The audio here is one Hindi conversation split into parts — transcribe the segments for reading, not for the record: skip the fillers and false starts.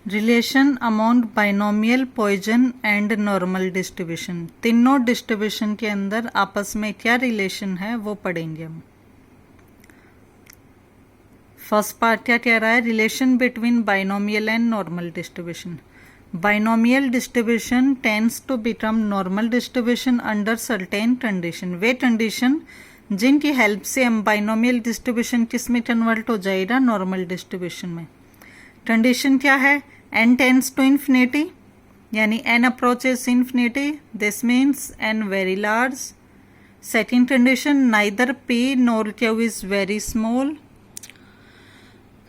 Relation among binomial poisson and normal distribution, तीनों डिस्ट्रीब्यूशन के अंदर आपस में क्या रिलेशन है वो पढ़ेंगे हम। फर्स्ट पार्ट क्या कह रहा है, relation between binomial and normal distribution. Binomial distribution tends to become normal distribution under certain condition. वे कंडीशन जिनकी हेल्प से हम बाइनोमियल डिस्ट्रीब्यूशन किस में कन्वर्ट हो जाएगा, नॉर्मल डिस्ट्रीब्यूशन में। कंडीशन क्या है, n tends to infinity यानी n approaches infinity, this means n very large. Second condition, neither p nor q is very small.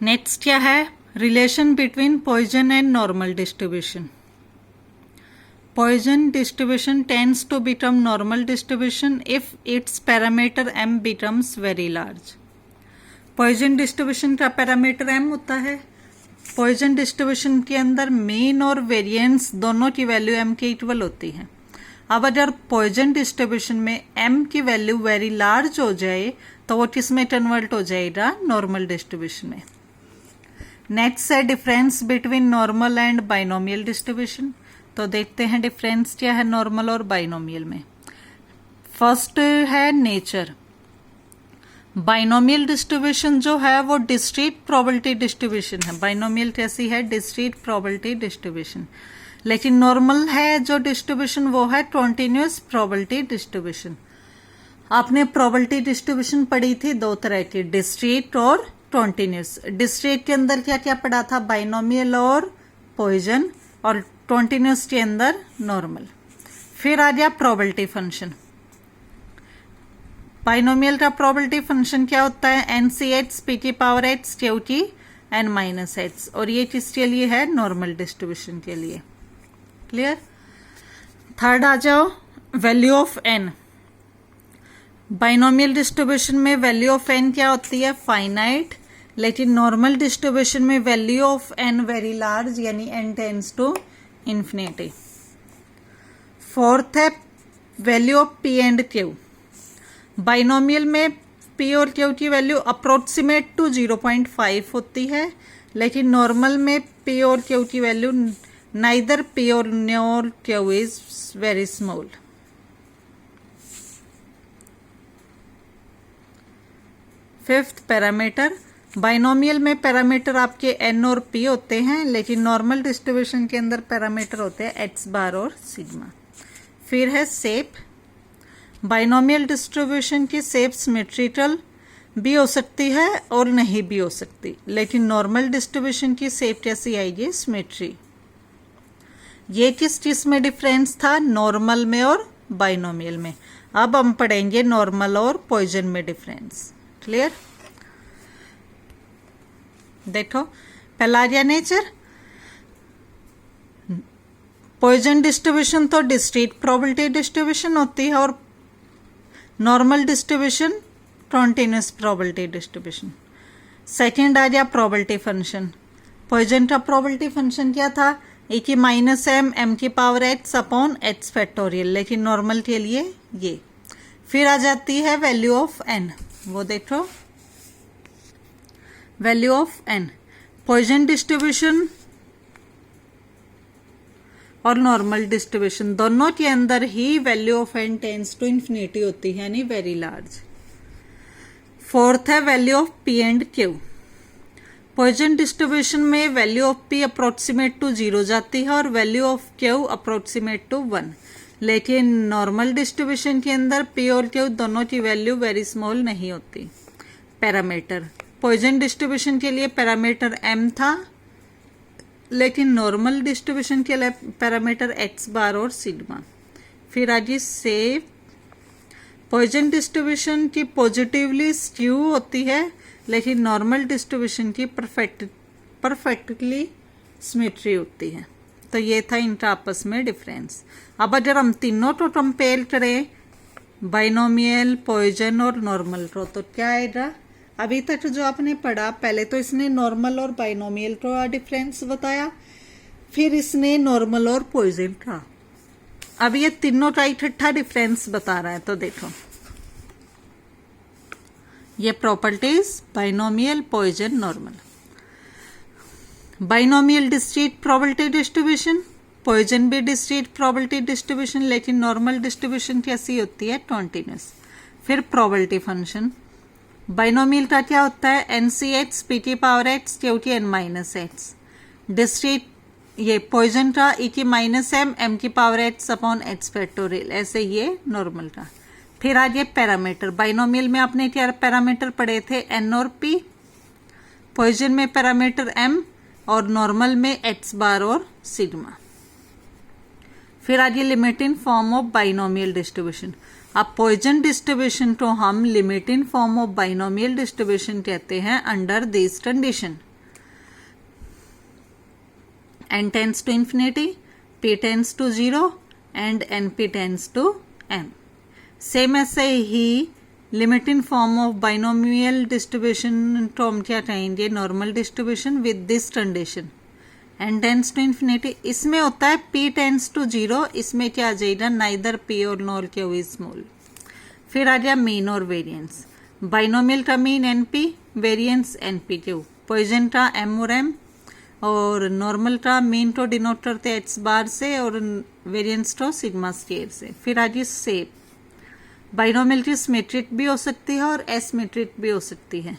Next क्या है, relation between Poisson and normal distribution. Poisson distribution tends to become normal distribution if its parameter m becomes very large. Poisson distribution का parameter m होता है। पॉइजन डिस्ट्रीब्यूशन के अंदर मीन और वेरिएंस दोनों की वैल्यू m के इक्वल होती है। अब अगर पॉइजन डिस्ट्रीब्यूशन में m की वैल्यू वेरी लार्ज हो जाए तो वो किस में कन्वर्ट हो जाएगा, नॉर्मल डिस्ट्रीब्यूशन में। नेक्स्ट है difference between normal and binomial distribution. तो देखते हैं डिफरेंस क्या है नॉर्मल और बाइनोमियल में। फर्स्ट है नेचर। बाइनोमियल डिस्ट्रीब्यूशन जो है वो डिस्क्रीट प्रोबेबिलिटी डिस्ट्रीब्यूशन है। बाइनोमियल कैसी है, डिस्क्रीट प्रोबेबिलिटी डिस्ट्रीब्यूशन। लेकिन नॉर्मल है जो डिस्ट्रीब्यूशन वो है कॉन्टिन्यूअस प्रोबेबिलिटी डिस्ट्रीब्यूशन। आपने प्रोबेबिलिटी डिस्ट्रीब्यूशन पढ़ी थी दो तरह की, डिस्क्रीट और कॉन्टिन्यूअस। डिस्क्रीट के अंदर क्या क्या पढ़ा था, बाइनोमियल और पॉइजन, और कॉन्टिन्यूअस के अंदर नॉर्मल। फिर आ गया प्रोबेबिलिटी फंक्शन। बाइनोमियल का प्रोबेबिलिटी फंक्शन क्या होता है, NCH P की पावर h Q की n माइनस h, और ये किसके लिए है, नॉर्मल डिस्ट्रीब्यूशन के लिए। क्लियर। थर्ड आ जाओ, value of n। Binomial distribution में वैल्यू ऑफ n क्या होती है, फाइनाइट, लेकिन नॉर्मल डिस्ट्रीब्यूशन में value of n very large यानी n tends to infinity. Fourth है value of p and q। Binomial में p और q की वैल्यू अप्रोक्सीमेट टू 0.5 होती है, लेकिन नॉर्मल में p और q की वैल्यू नाइदर p और nor q is very small. Fifth parameter. Binomial में पैरामीटर आपके n और p होते हैं, लेकिन नॉर्मल डिस्ट्रीब्यूशन के अंदर पैरामीटर होते हैं h बार और सिग्मा। फिर है शेप। बाइनोमियल डिस्ट्रीब्यूशन की शेप सिमेट्रिकल भी हो सकती है और नहीं भी हो सकती, लेकिन नॉर्मल डिस्ट्रीब्यूशन की शेप कैसी आएगी, सिमेट्री। ये किस चीज में डिफरेंस था, नॉर्मल में और बाइनोमियल में। अब हम पढ़ेंगे नॉर्मल और पॉइजन में डिफरेंस। क्लियर। देखो पहला आ गया नेचर। पॉइजन डिस्ट्रीब्यूशन तो डिस्क्रीट प्रोबेबिलिटी डिस्ट्रीब्यूशन होती है और normal distribution continuous probability distribution. Second आ गया प्रोबेबिलिटी फंक्शन। पॉइजन का प्रोबेबिलिटी फंक्शन क्या था, e की माइनस m की power h upon h factorial, लेकिन नॉर्मल के लिए ये। फिर आ जाती है वैल्यू ऑफ n, वो देखो value of n। Poisson distribution और नॉर्मल डिस्ट्रीब्यूशन दोनों के अंदर ही value of n tends to infinity होती है, यानी वेरी लार्ज। फोर्थ है value of p and q। Poisson distribution में value of p approximate to 0 जाती है और value of q approximate to 1, लेकिन नॉर्मल डिस्ट्रीब्यूशन के अंदर p और q दोनों की वैल्यू वेरी स्मॉल नहीं होती। पैरामीटर। पॉइजन डिस्ट्रीब्यूशन के लिए पैरामीटर m था, लेकिन नॉर्मल डिस्ट्रीब्यूशन के लिए पैरामीटर x बार और सिग्मा। फिर आ गई शेप। पॉइजन डिस्ट्रीब्यूशन की पॉजिटिवली स्क्यू होती है, लेकिन नॉर्मल डिस्ट्रीब्यूशन की परफेक्टली सिमेट्री होती है। तो ये था इनका आपस में डिफरेंस। अब अगर हम तीनों को कंपेयर करें, बाइनोमियल, पॉइजन और नॉर्मल को, तो क्या आएगा, अभी तक जो आपने पढ़ा, पहले तो इसने नॉर्मल और बाइनोमियल का डिफरेंस बताया, फिर इसने नॉर्मल और पॉइजन का, अब ये तीनों का इकट्ठा डिफरेंस बता रहा है। तो देखो ये properties binomial, poisson, normal. Binomial discrete probability distribution, poisson भी डिस्क्रीट प्रोबेबिलिटी डिस्ट्रीब्यूशन, लेकिन नॉर्मल डिस्ट्रीब्यूशन कैसी होती है, कॉन्टिन्यूस। फिर प्रोबेबिलिटी फंक्शन, बाइनोमियल का क्या होता है, NCH PT पावर X क्यूटी N माइनस एक्स। डिस्क्रीट ये पॉइजन का E माइनस एम M की power H upon H factorial, ऐसे ये नॉर्मल का। फिर आज ये पैरामीटर, बाइनोमियल में आपने क्या पैरामीटर पढ़े थे, N और P, पॉइजन में पैरामीटर M और नॉर्मल में H बार और सिग्मा। फिर आज ये limiting form of binomial distribution. अब पॉइजन डिस्ट्रीब्यूशन को हम limiting form of binomial distribution कहते हैं under this condition, n tends to infinity, p tends to 0 and np tends to m। Same ऐसे ही limiting form of binomial distribution तो हम क्या कहेंगे, normal distribution with this condition, n tends to infinity. इसमें होता है p टेंस टू 0, इसमें क्या आ जाएगा, नाइदर p और नॉर क्यू इज स्मॉल। फिर आ जाए मीन और वेरिएंस, बाइनोमियल का mean np, variance np Q, poisson का m और m, और नॉर्मल का मीन तो डिनोट करते h बार से और वेरिएंस तो सिग्मा स्क्वायर से। फिर आ जाए शेप, बाइनोमियल की सिमेट्रिक भी हो सकती है और एसिमेट्रिक भी हो सकती है।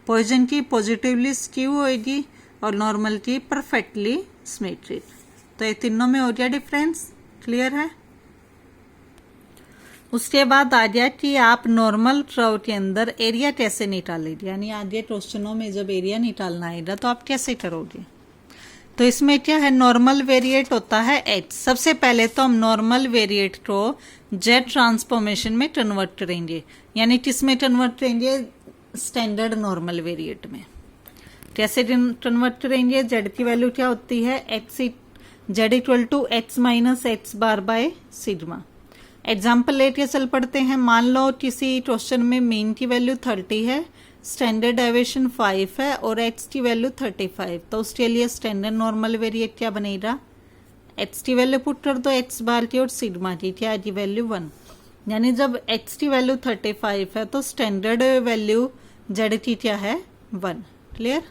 पॉइजन की पॉजिटिवली स्क्यू होगी और नॉर्मल की परफेक्टली सिमेट्रिक। तो ये तीनों में हो गया डिफरेंस, क्लियर है। उसके बाद आ गया कि आप नॉर्मल कर्व के अंदर एरिया कैसे निकालेंगे, यानी आगे क्वेश्चनों में जब एरिया निकालना आएगा तो आप कैसे करोगे। तो इसमें क्या है, नॉर्मल वेरिएट होता है h। सबसे पहले तो हम नॉर्मल वेरिएट को जेड ट्रांसफॉर्मेशन में कन्वर्ट करेंगे, यानी किस में कन्वर्ट करेंगे, स्टैंडर्ड नॉर्मल वेरिएट में। कैसे कन्वर्ट करेंगे, जेड की वैल्यू क्या होती है, x Z equal to x minus x bar by sigma. Example लेके चल पड़ते हैं। मान लो किसी क्वेश्चन में मीन की वैल्यू 30 है, स्टैंडर्ड डेविएशन 5 है और x की वैल्यू 35, तो उसके लिए स्टैंडर्ड नॉर्मल वेरिएट क्या बनेगा, x की वैल्यू पुट कर दो x बार की और सिग्मा की क्या की वैल्यू 1, यानी जब x की वैल्यू 35 है तो स्टैंडर्ड वैल्यू z की क्या है 1। क्लियर।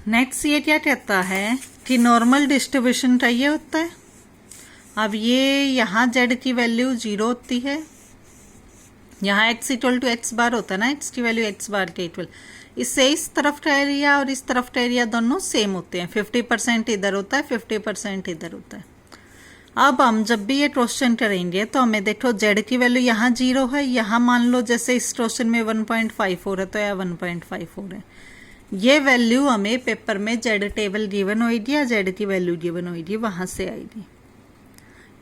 नेक्स्ट ये क्या कहता है कि नॉर्मल डिस्ट्रीब्यूशन का ये होता है। अब ये यहाँ z की वैल्यू 0 होती है, यहाँ x इक्वल टू x बार होता है ना, x की वैल्यू x बार के इक्वल। इससे इस तरफ का एरिया और इस तरफ का एरिया दोनों सेम होते हैं, 50% इधर होता है 50% इधर होता है। अब हम जब भी ये क्वेश्चन करेंगे तो हमें देखो z की वैल्यू यहाँ 0 है, यहाँ मान लो जैसे इस क्वेश्चन में 1.54 है तो यह 1.54 है। ये वैल्यू हमें पेपर में z टेबल गिवन होगी या z की वैल्यू गिवन होगी, वहां से आएगी।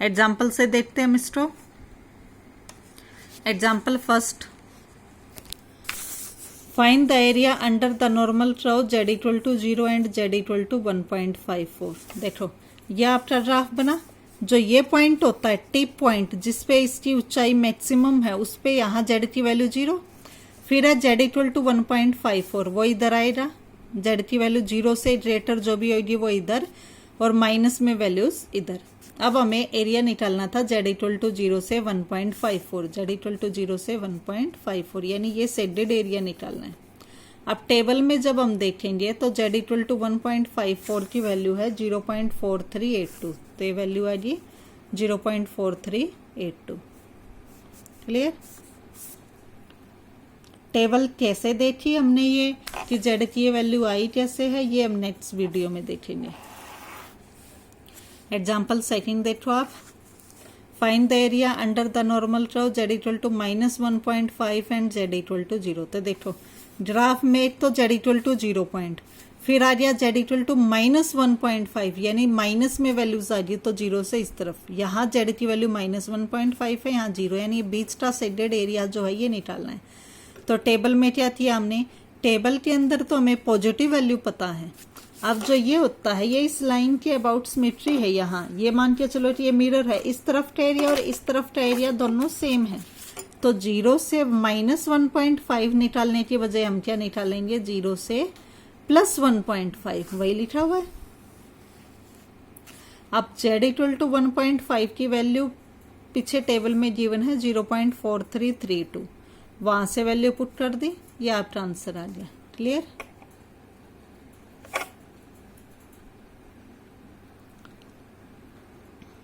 एग्जाम्पल से देखते हैं मिस्टरों। Example first, find the area under the normal curve z equal to 0 and z equal to 1.54। देखो ये आपका ग्राफ बना, जो ये पॉइंट होता है टिप पॉइंट जिसपे इसकी ऊंचाई मैक्सिमम है, उस पे यहाँ z की वैल्यू 0, फिर है z इक्वल टू 1.54, वो इधर आएगा, z की वैल्यू 0 से ग्रेटर जो भी होगी वो इधर, और माइनस में वैल्यूज इधर। अब हमें एरिया निकालना था z इक्वल टू 0 से 1.54, z इक्वल टू 0 से 1.54, यानी ये शेडेड एरिया निकालना है। अब टेबल में जब हम देखेंगे तो z इक्वल टू 1.54 की वैल्यू है 0.4382, तो ये वैल्यू आ गई 0.4382। क्लियर। टेबल कैसे देखी हमने ये कि z की ये वैल्यू आई कैसे है, ये हम नेक्स्ट वीडियो में देखेंगे। एग्जाम्पल सेकंड देखो आप, find the area under the normal curve z equal to -1.5 and z equal to 0। तो देखो ग्राफ में एक तो z इक्वल टू 0 पॉइंट, फिर आ गया z इक्वल टू -1.5, यानी माइनस में वैल्यूज आ गई तो 0 से इस तरफ, यहाँ z की वैल्यू -1.5 है, यहाँ 0, यानी बीच का शेडेड एरिया जो है ये निकालना है। तो टेबल में क्या किया हमने, टेबल के अंदर तो हमें पॉजिटिव वैल्यू पता है। अब जो ये होता है ये इस लाइन के अबाउट सिमेट्री है, यहाँ ये मान के चलो कि ये मिरर है, इस तरफ का एरिया और इस तरफ का एरिया दोनों सेम है, तो 0 से -1.5 निकालने की बजाय हम क्या निकालेंगे, 0 से +1.5, वही लिखा हुआ है। अब z इक्वल टू 1.5 की वैल्यू पीछे टेबल में गिवन है 0.4332, वहां से वैल्यू पुट कर दी, ये आपका आंसर आ गया। क्लियर।